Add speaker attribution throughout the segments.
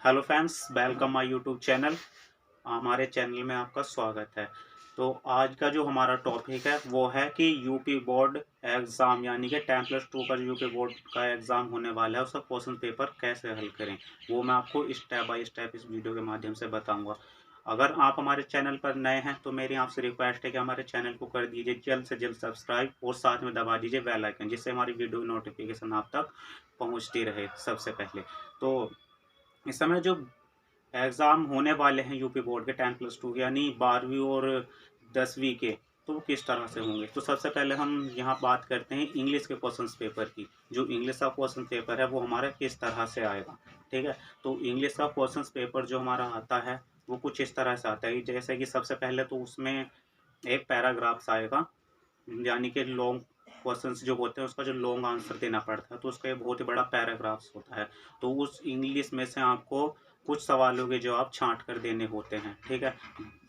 Speaker 1: Hello friends, welcome my YouTube channel. हमारे channel में आपका स्वागत है। तो आज का जो हमारा टॉपिक है वो है कि यूपी बोर्ड एग्ज़ाम यानी कि 10+2 का जो यूपी बोर्ड का एग्ज़ाम होने वाला है उसका क्वेश्चन पेपर कैसे हल करें, वो मैं आपको स्टेप बाय स्टेप इस वीडियो के माध्यम से बताऊंगा। अगर आप हमारे चैनल पर नए हैं तो मेरी आपसे रिक्वेस्ट है कि हमारे चैनल को कर दीजिए जल्द से जल्द सब्सक्राइब और साथ में दबा दीजिए बेल आइकन, जिससे हमारी वीडियो की नोटिफिकेशन आप तक पहुँचती रहे सबसे पहले। तो इस समय जो एग्ज़ाम होने वाले हैं यूपी बोर्ड के 10+2 यानी 12वीं और 10वीं के, तो वो किस तरह से होंगे। तो सबसे पहले हम यहाँ बात करते हैं इंग्लिश के क्वेश्चन पेपर की। जो इंग्लिश का क्वेश्चन पेपर है वो हमारा किस तरह से आएगा, ठीक है। तो इंग्लिश का क्वेश्चन पेपर जो हमारा आता है वो कुछ इस तरह से आता है, जैसे कि सबसे पहले तो उसमें एक पैराग्राफ्स आएगा, यानी कि लॉन्ग क्वेश्चंस जो होते हैं उसका जो लॉन्ग आंसर देना पड़ता है, तो उसका एक बहुत ही बड़ा पैराग्राफ्स होता है। तो उस इंग्लिश में से आपको कुछ सवालों के जवाब छांट कर देने होते हैं, ठीक है।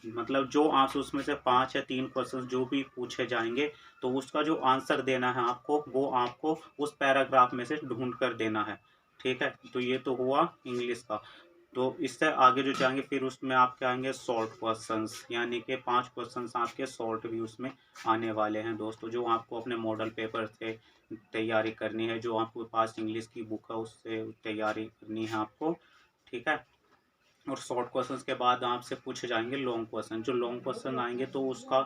Speaker 1: मतलब जो आपसे उसमें से 5 या 3 क्वेश्चन जो भी पूछे जाएंगे, तो उसका जो आंसर देना है आपको वो आपको उस पैराग्राफ में से ढूंढ कर देना है, ठीक है। तो ये तो हुआ इंग्लिश का। तो इससे आगे जो जाएंगे फिर उसमें आपके आएंगे शॉर्ट क्वेश्चंस, यानी कि 5 क्वेश्चंस आपके शॉर्ट भी उसमें आने वाले हैं दोस्तों, जो आपको अपने मॉडल पेपर से तैयारी करनी है, जो आपके पास इंग्लिश की बुक है उससे तैयारी करनी है आपको, ठीक है। और शॉर्ट क्वेश्चंस के बाद आपसे पूछे जाएंगे लॉन्ग क्वेश्चन। जो लॉन्ग क्वेश्चन आएंगे तो उसका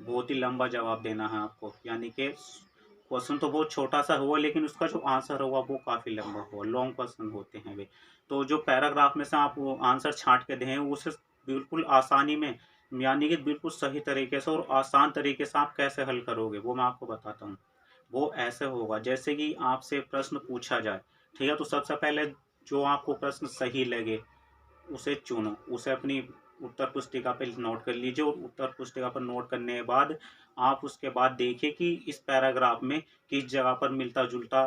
Speaker 1: बहुत ही लंबा जवाब देना है आपको, यानी कि क्वेश्चन तो बहुत छोटा सा हुआ लेकिन उसका जो आंसर होगा वो काफ़ी लंबा होगा, लॉन्ग क्वेश्चन होते हैं वे। तो जो पैराग्राफ में से आप वो आंसर छांट के दें उसे बिल्कुल आसानी में, यानी कि बिल्कुल सही तरीके से और आसान तरीके से आप कैसे हल करोगे वो मैं आपको बताता हूँ। वो ऐसे होगा जैसे कि आपसे प्रश्न पूछा जाए, ठीक है। तो सबसे पहले जो आपको प्रश्न सही लगे उसे चुनो, उसे अपनी उत्तर पुस्तिका पे नोट कर लीजिए, और उत्तर पुस्तिका पर नोट करने के बाद आप उसके बाद देखिए कि इस पैराग्राफ में किस जगह पर मिलता जुलता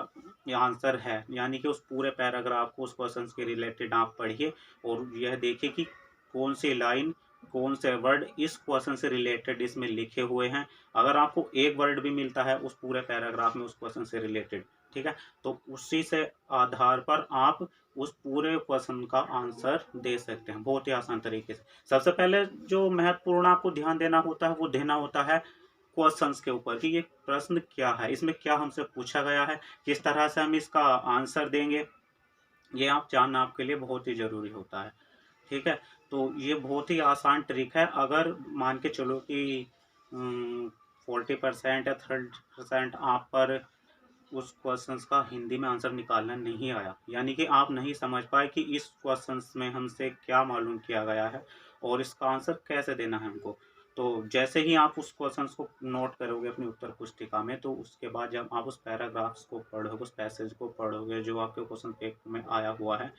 Speaker 1: आंसर है, यानी कि उस पूरे पैराग्राफ को उस क्वेश्चन के रिलेटेड आप पढ़िए और यह देखिए कि कौन सी लाइन कौन से वर्ड इस क्वेश्चन से रिलेटेड इसमें लिखे हुए हैं। अगर आपको एक वर्ड भी मिलता है उस पूरे पैराग्राफ में उस क्वेश्चन से रिलेटेड, ठीक है, तो उसी से आधार पर आप उस पूरे क्वेश्चन का आंसर दे सकते हैं बहुत ही आसान तरीके से। सबसे पहले जो महत्वपूर्ण आपको ध्यान देना होता है वो देना होता है क्वेश्चंस के ऊपर कि ये प्रश्न क्या है, इसमें क्या हमसे पूछा गया है, किस तरह से हम इसका आंसर देंगे, ये आप जानना आपके लिए बहुत ही ज़रूरी होता है, ठीक है। तो ये बहुत ही आसान ट्रिक है। अगर मान के चलो कि 40% या 30% आप पर उस क्वेश्चंस का हिंदी में आंसर निकालना नहीं आया, यानी कि आप नहीं समझ पाए कि इस क्वेश्चंस में हमसे क्या मालूम किया गया है और इसका आंसर कैसे देना है हमको। तो जैसे ही आप उस क्वेश्चंस को नोट करोगे अपनी उत्तर पुस्तिका में, तो उसके बाद जब आप उस पैराग्राफ्स को पढ़ोगे, उस पैसेज को पढ़ोगे जो आपके क्वेश्चन पेपर में आया हुआ है,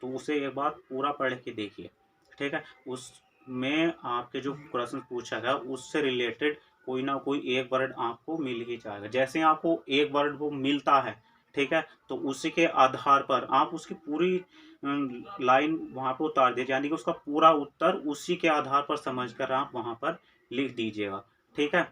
Speaker 1: तो उसे एक बार पूरा पढ़ के देखिए, ठीक है। उसमें आपके जो प्रश्न पूछा गया उससे रिलेटेड कोई ना कोई एक वर्ड आपको मिल ही जाएगा। जैसे आपको एक वर्ड वो मिलता है, ठीक है, तो उसी के आधार पर आप उसकी पूरी लाइन वहाँ पे उतार दीजिए, यानी कि उसका पूरा उत्तर उसी के आधार पर समझकर आप वहाँ पर लिख दीजिएगा, ठीक है।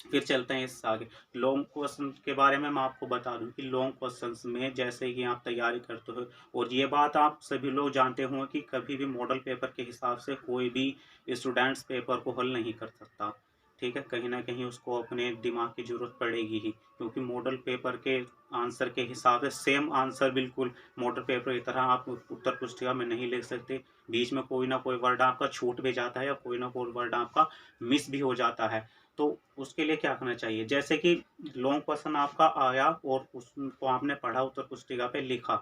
Speaker 1: फिर चलते हैं इससे आगे। लॉन्ग क्वेश्चन के बारे में मैं आपको बता दूं कि लॉन्ग क्वेश्चंस में जैसे कि आप तैयारी करते हो, और ये बात आप सभी लोग जानते होंगे कि कभी भी मॉडल पेपर के हिसाब से कोई भी स्टूडेंट्स पेपर को हल नहीं कर सकता, ठीक है। कहीं ना कहीं उसको अपने दिमाग की ज़रूरत पड़ेगी ही, क्योंकि मॉडल पेपर के आंसर के हिसाब से सेम आंसर बिल्कुल मॉडल पेपर की तरह आप उत्तर पुस्तिका में नहीं लिख सकते। बीच में कोई ना कोई वर्ड आपका छूट भी जाता है या कोई ना कोई वर्ड आपका मिस भी हो जाता है। तो उसके लिए क्या करना चाहिए, जैसे कि लॉन्ग क्वेश्चन आपका आया और उसको आपने पढ़ा, उत्तर पुस्तिका पे लिखा,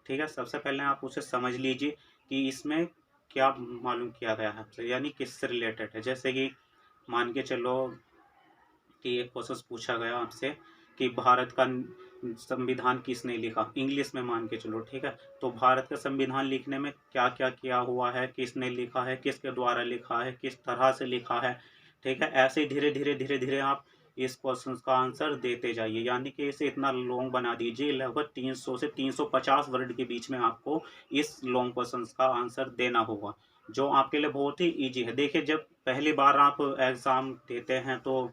Speaker 1: ठीक है। सबसे पहले आप उसे समझ लीजिए कि इसमें क्या मालूम किया गया है आपसे, यानी किससे रिलेटेड है। जैसे कि मान के चलो कि एक क्वेश्चन पूछा गया आपसे कि भारत का संविधान किसने लिखा, इंग्लिश में मान के चलो, ठीक है। तो भारत का संविधान लिखने में क्या क्या किया हुआ है, किसने लिखा है, किसके द्वारा लिखा है, किस तरह से लिखा है, ठीक है। ऐसे धीरे धीरे धीरे धीरे आप इस क्वेश्चन का आंसर देते जाइए, यानी कि इसे इतना लॉन्ग बना दीजिए, लगभग 300 से 350 वर्ड के बीच में आपको इस लॉन्ग क्वेश्चन का आंसर देना होगा, जो आपके लिए बहुत ही ईजी है। देखिए, जब पहली बार आप एग्ज़ाम देते हैं तो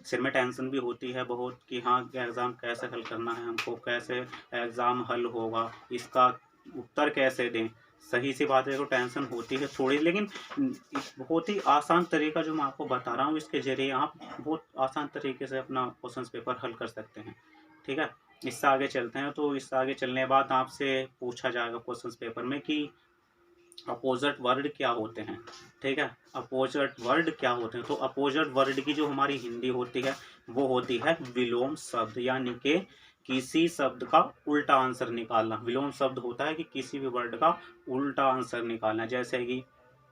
Speaker 1: सिर में टेंशन भी होती है बहुत कि हाँ, एग्ज़ाम कैसे हल करना है हमको, कैसे एग्ज़ाम हल होगा, इसका उत्तर कैसे दें। सही सी बात है, तो टेंशन होती है थोड़ी, लेकिन बहुत ही आसान तरीका जो मैं आपको बता रहा हूँ, इसके ज़रिए आप बहुत आसान तरीके से अपना क्वेश्चन पेपर हल कर सकते हैं। ठीक है? इससे आगे चलते हैं, तो इससे आगे चलने के बाद आपसे पूछा जाएगा क्वेश्चन पेपर में कि अपोजिट वर्ड क्या होते हैं। ठीक है? अपोजिट वर्ड क्या होते हैं, तो अपोजिट वर्ड की जो हमारी हिंदी होती है वो होती है विलोम शब्द, यानी कि किसी शब्द का उल्टा आंसर निकालना। विलोम शब्द होता है कि किसी भी वर्ड का उल्टा आंसर निकालना, जैसे कि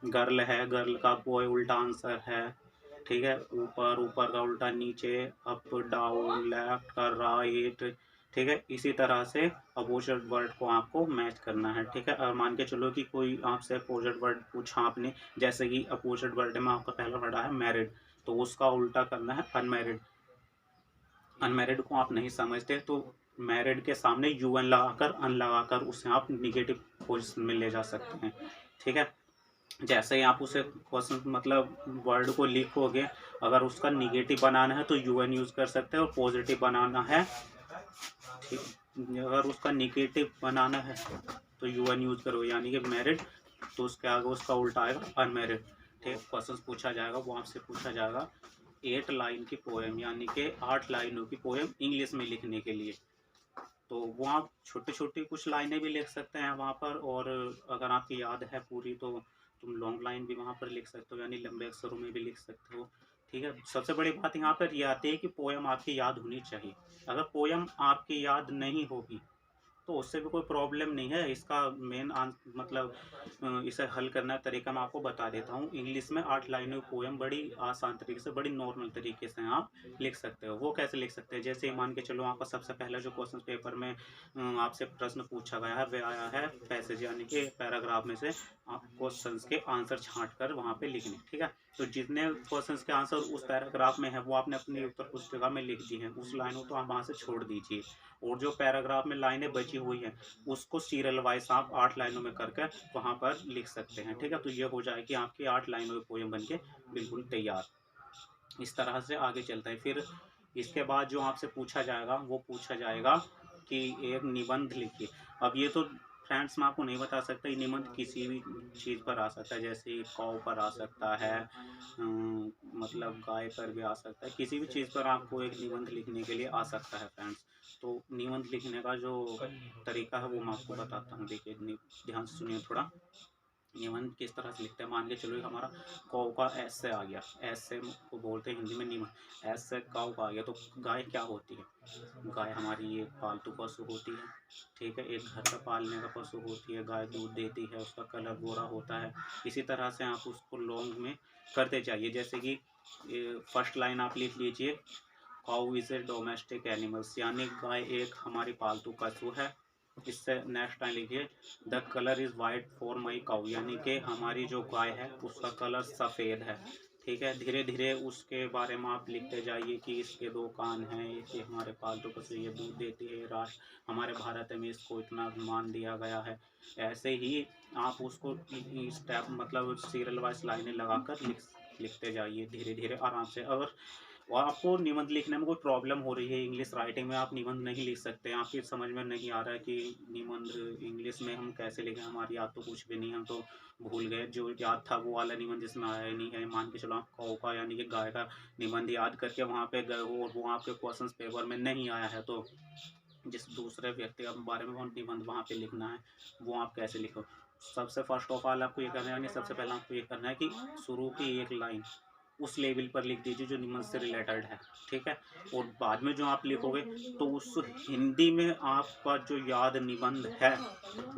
Speaker 1: गर्ल है, गर्ल का बॉय उल्टा आंसर है। ठीक है? ऊपर, ऊपर का उल्टा नीचे, अप डाउन, लेफ्ट का राइट। ठीक है? इसी तरह से अपोजिट वर्ड को आपको मैच करना है। ठीक है? मान के चलो कि कोई आपसे अपोजिट वर्ड पूछा आपने, जैसे कि अपोजिट वर्ड में आपका पहला वर्ड है मैरिड, तो उसका उल्टा करना है अनमैरिड। अनमैरिड को आप नहीं समझते तो मैरिड के सामने यूएन लगाकर, अन लगाकर उसे आप निगेटिव पोजिशन में ले जा सकते हैं। ठीक है? जैसे ही आप उसे क्वेश्चन मतलब वर्ड को लिखोगे, अगर उसका निगेटिव बनाना है तो यूएन यूज़ कर सकते हैं, और पॉजिटिव बनाना है, ठीक, अगर उसका निगेटिव बनाना है तो यूएन यूज़ करो, यानी कि मैरिड, तो उसके आगे उसका उल्टा आएगा अनमैरिड। ठीक, क्वेश्चन पूछा जाएगा, वो आपसे पूछा जाएगा 8 लाइन की पोएम, यानी कि 8 लाइनों की पोएम इंग्लिश में लिखने के लिए। तो वो आप छोटी छोटी कुछ लाइनें भी लिख सकते हैं वहाँ पर, और अगर आपकी याद है पूरी तो तुम लॉन्ग लाइन भी वहाँ पर लिख सकते हो, यानी लंबे अक्षरों में भी लिख सकते हो। ठीक है? सबसे बड़ी बात यहाँ पर यह आती है कि पोएम आपकी याद होनी चाहिए। अगर पोएम आपकी याद नहीं होगी तो उससे भी कोई प्रॉब्लम नहीं है। इसका मेन मतलब इसे हल करने का तरीका मैं आपको बता देता हूँ। इंग्लिश में 8 लाइनों की पोएम बड़ी आसान तरीके से, बड़ी नॉर्मल तरीके से आप लिख सकते हो। वो कैसे लिख सकते हैं, जैसे मान के चलो आपका सबसे पहला जो क्वेश्चन पेपर में आपसे प्रश्न पूछा गया है वह आया है पैसेज, यानी कि पैराग्राफ में से आप क्वेश्चंस के आंसर छांट कर वहाँ पे लिखने। ठीक है? तो जितने क्वेश्चंस के आंसर उस पैराग्राफ में है वो आपने अपनी उत्तर पुस्तिका में लिख दी है, उस लाइनों को आप वहाँ से छोड़ दीजिए, और जो पैराग्राफ में लाइनें बची हुई हैं उसको सीरियल वाइज आप 8 लाइनों में करके वहाँ पर लिख सकते हैं। ठीक है? तो ये हो जाएगी आपकी 8 लाइनों की पोएम बनके बिल्कुल तैयार। इस तरह से आगे चलता है। फिर इसके बाद जो आपसे पूछा जाएगा वो पूछा जाएगा कि एक निबंध लिखिए। अब ये तो फ्रेंड्स मैं आपको नहीं बता सकता, ये निबंध किसी भी चीज़ पर आ सकता है, जैसे कौ पर आ सकता है, मतलब गाय पर भी आ सकता है, किसी भी चीज़ पर आपको एक निबंध लिखने के लिए आ सकता है फ्रेंड्स। तो निबंध लिखने का जो तरीका है वो मैं आपको बताता हूँ। देखिए, ध्यान से सुनिए थोड़ा। निबंध किस तरह से लिखते हैं, मान के चलो हमारा कौ का एस से आ गया, एस से को बोलते हैं हिंदी में निबंध, एस से काऊ का आ गया, तो गाय क्या होती है? गाय हमारी ये पालतू पशु होती है। ठीक है? एक घर का पालने का पशु होती है, गाय दूध देती है, उसका कलर गोरा होता है। इसी तरह से आप उसको लॉन्ग में करते जाइए, जैसे कि फर्स्ट लाइन आप लिख लीजिए, cow is a domestic animals, यानी गाय एक हमारी पालतू पशु है। इससे नेक्स्ट लाइन लिखिए, the colour is white for my cow, यानी कि हमारी जो गाय है उसका कलर सफ़ेद है। ठीक है? धीरे धीरे उसके बारे में आप लिखते जाइए कि इसके 2 कान हैं, ये हमारे पालतू पशु, ये दूध देती है, राष्ट्र हमारे भारत में इसको इतना मान दिया गया है। ऐसे ही आप उसको स्टेप मतलब सीरियल वाइज लाइनें लगाकर लिखते जाइए धीरे धीरे आराम से। अगर और आपको निबंध लिखने में कोई प्रॉब्लम हो रही है, इंग्लिश राइटिंग में आप निबंध नहीं लिख सकते हैं, आपकी समझ में नहीं आ रहा है कि निबंध इंग्लिश में हम कैसे लिखें, हमारी याद तो कुछ भी नहीं, हम तो भूल गए, जो याद था वो वाला निबंध जिसमें आया ही नहीं है। मान के चलो आप कौ का यानी कि गाय का निबंध याद करके वहाँ पे गए हो और वो आपके क्वेश्चन पेपर में नहीं आया है, तो जिस दूसरे व्यक्ति के बारे में वो निबंध वहाँ पे लिखना है वो आप कैसे लिखो। सबसे फर्स्ट ऑफ ऑल आपको ये करना है, यानी सबसे पहले आपको ये करना है कि शुरू की एक लाइन उस लेवल पर लिख दीजिए जो निबंध से रिलेटेड है। ठीक है? और बाद में जो आप लिखोगे तो उस हिंदी में आपका जो याद निबंध है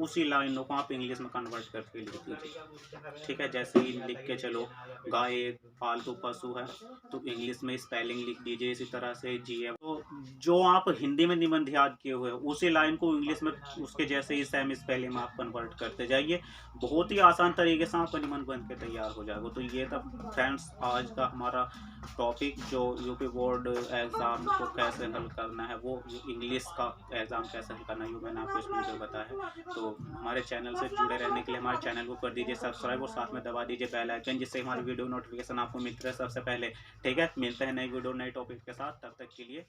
Speaker 1: उसी लाइनों को आप इंग्लिश में कन्वर्ट करके लिख दीजिए। ठीक है? जैसे ही लिख के चलो, गाय एक पालतू पशु है, तो इंग्लिश में स्पेलिंग लिख दीजिए इसी तरह से जीएम। तो जो आप हिंदी में निबंध याद किए हुए उसी लाइन को इंग्लिश में उसके जैसे ही सेम स्पेलिंग में आप कन्वर्ट करते जाइए। बहुत ही आसान तरीके से आपका निबंध बन के तैयार हो जाएगा। तो ये था फ्रेंड्स आज का हमारा टॉपिक, जो यूपी बोर्ड एग्ज़ाम को कैसे हल करना है, वो इंग्लिश का एग्ज़ाम कैसे हल करना है, ये मैंने आपको इस वीडियो में बताया है। तो हमारे चैनल से जुड़े रहने के लिए हमारे चैनल को कर दीजिए सब्सक्राइब और साथ में दबा दीजिए बेल आइकन, जिससे हमारी वीडियो नोटिफिकेशन आपको मिलता है सबसे पहले। ठीक है? मिलते हैं नई वीडियो नए टॉपिक के साथ, तब तक के लिए